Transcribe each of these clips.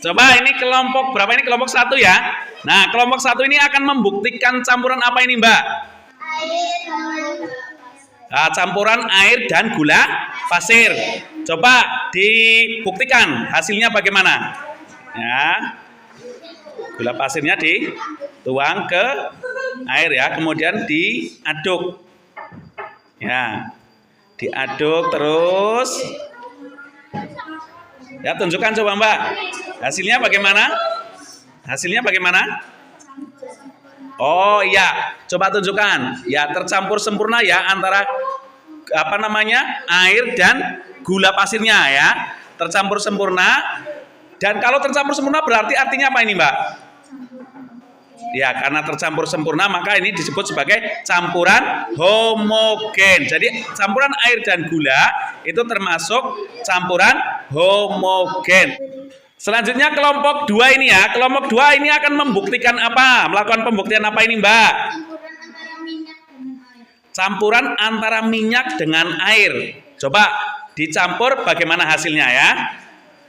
Coba ini kelompok berapa ini? Kelompok 1 ya. Nah, kelompok 1 ini akan membuktikan campuran apa ini, Mbak? Nah, campuran air dan gula pasir. Coba dibuktikan hasilnya bagaimana? Ya. Gula pasirnya dituang ke air ya, kemudian diaduk. Ya. Diaduk terus. Ya, tunjukkan coba Mbak. Hasilnya bagaimana? Hasilnya bagaimana? Oh iya, coba tunjukkan. Ya, tercampur sempurna ya antara apa namanya? Air dan gula pasirnya ya. Tercampur sempurna. Dan kalau tercampur sempurna berarti artinya apa ini, Mbak? Ya, karena tercampur sempurna maka ini disebut sebagai campuran homogen. Jadi campuran air dan gula itu termasuk campuran homogen. Selanjutnya kelompok 2 ini ya. Kelompok 2 ini akan membuktikan apa? Melakukan pembuktian apa ini, Mbak? Campuran antara minyak dengan air. Coba dicampur bagaimana hasilnya ya.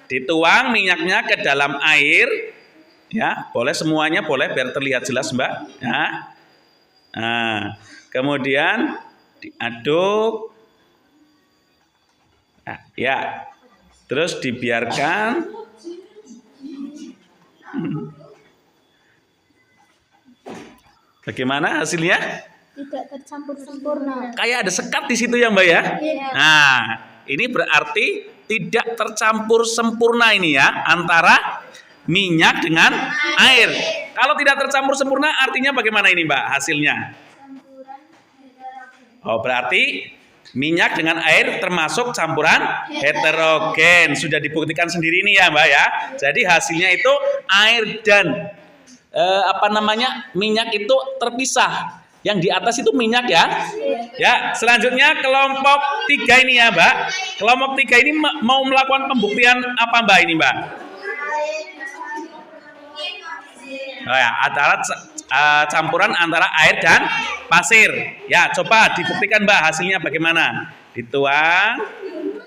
Dituang minyaknya ke dalam air. Ya, boleh semuanya boleh biar terlihat jelas, Mbak. Ya. Nah, kemudian diaduk. Nah, ya. Terus dibiarkan. Bagaimana hasilnya? Tidak tercampur sempurna. Kayak ada sekat di situ ya, Mbak ya. Nah, ini berarti tidak tercampur sempurna ini ya antara minyak dengan air. Kalau tidak tercampur sempurna artinya bagaimana ini, Mbak, hasilnya? Oh, berarti minyak dengan air termasuk campuran heterogen. Sudah dibuktikan sendiri ini ya, Mbak ya. Jadi hasilnya itu air dan minyak itu terpisah. Yang di atas itu minyak ya. Ya, selanjutnya kelompok 3 ini ya, Mbak. Kelompok 3 ini mau melakukan pembuktian apa, Mbak, ini, Mbak? Oh ya, campuran antara air dan pasir. Ya, coba dibuktikan, Mbak, hasilnya bagaimana? Dituang,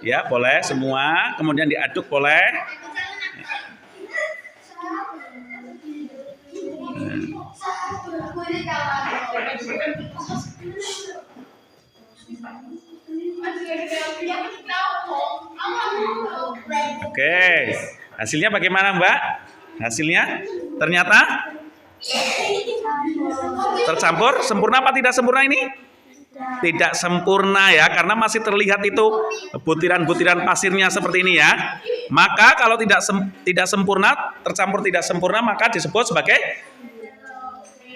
ya boleh semua, kemudian diaduk boleh. Oke, hasilnya bagaimana, Mbak? Hasilnya ternyata tercampur sempurna apa tidak sempurna ini? Tidak sempurna ya, karena masih terlihat itu butiran-butiran pasirnya seperti ini ya. Maka kalau tidak sempurna, tercampur tidak sempurna maka disebut sebagai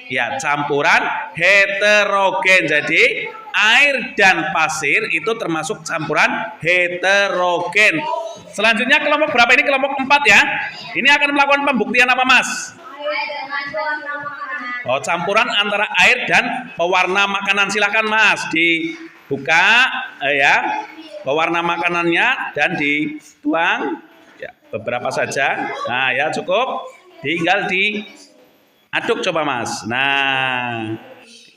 ya campuran heterogen. Jadi air dan pasir itu termasuk campuran heterogen. Selanjutnya kelompok berapa ini? Kelompok 4 ya. Ini akan melakukan pembuktian apa, Mas? Oh, campuran antara air dan pewarna makanan. Silakan, Mas, dibuka ya pewarna makanannya dan dituang ya, beberapa saja. Nah, ya cukup. Tinggal diaduk coba, Mas. Nah,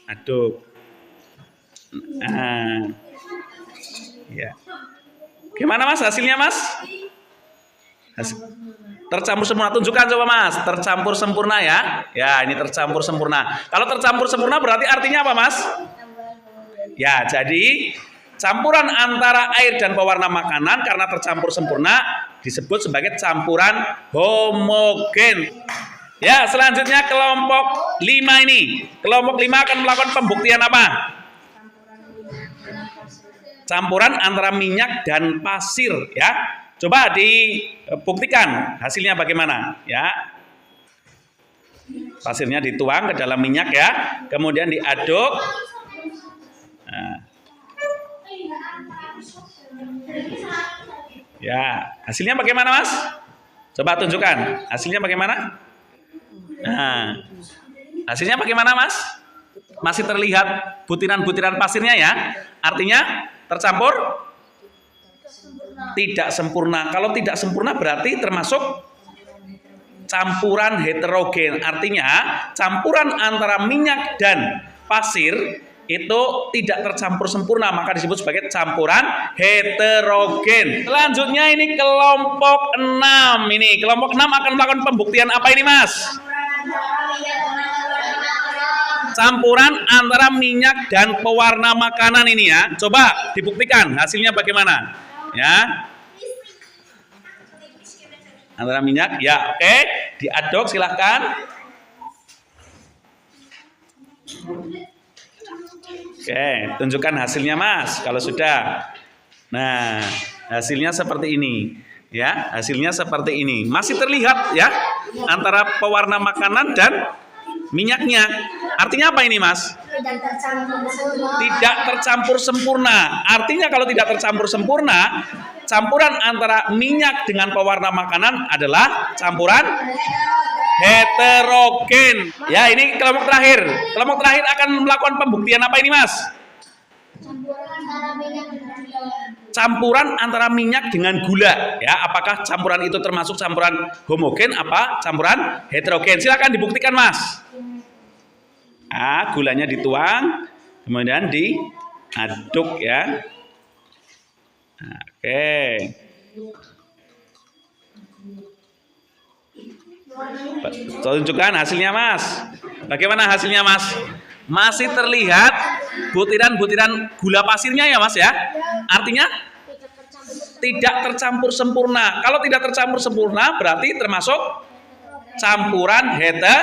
aduk. Nah. Ya. Gimana, Mas, hasilnya, Mas? Tercampur sempurna. Tunjukkan coba, Mas. Tercampur sempurna ya. Ya, ini tercampur sempurna. Kalau tercampur sempurna berarti artinya apa, Mas? Ya, jadi campuran antara air dan pewarna makanan karena tercampur sempurna disebut sebagai campuran homogen. Ya, selanjutnya kelompok 5 ini. Kelompok 5 akan melakukan pembuktian apa? Campuran antara minyak dan pasir ya. Coba dibuktikan hasilnya bagaimana ya. Pasirnya dituang ke dalam minyak ya, kemudian diaduk. Nah. Ya, hasilnya bagaimana, Mas? Coba tunjukkan hasilnya bagaimana. Nah, hasilnya bagaimana, Mas? Masih terlihat butiran-butiran pasirnya ya. Artinya tercampur tidak sempurna. Kalau tidak sempurna berarti termasuk campuran heterogen. Artinya campuran antara minyak dan pasir itu tidak tercampur sempurna, maka disebut sebagai campuran heterogen. Selanjutnya ini kelompok 6. Ini kelompok 6 akan melakukan pembuktian apa ini, Mas? Campuran antara minyak dan pewarna makanan ini ya. Coba dibuktikan hasilnya bagaimana? Ya. Antara minyak, ya, oke. Diaduk silahkan. Oke, tunjukkan hasilnya, Mas, kalau sudah. Nah, hasilnya seperti ini. Ya, hasilnya seperti ini. Masih terlihat ya antara pewarna makanan dan minyaknya. Artinya apa ini, Mas? Tidak tercampur sempurna. Artinya kalau tidak tercampur sempurna, campuran antara minyak dengan pewarna makanan adalah campuran heterogen. Ya, ini kelompok terakhir. Kelompok terakhir akan melakukan pembuktian apa ini, Mas? Campuran antara minyak dengan gula. Ya, apakah campuran itu termasuk campuran homogen apa campuran heterogen? Silakan dibuktikan, Mas. Nah, gulanya dituang, kemudian diaduk ya. Nah, oke. Tunjukkan hasilnya, Mas. Bagaimana hasilnya, Mas? Masih terlihat butiran-butiran gula pasirnya ya, Mas ya. Artinya tidak tercampur sempurna. Kalau tidak tercampur sempurna berarti termasuk campuran heterogen.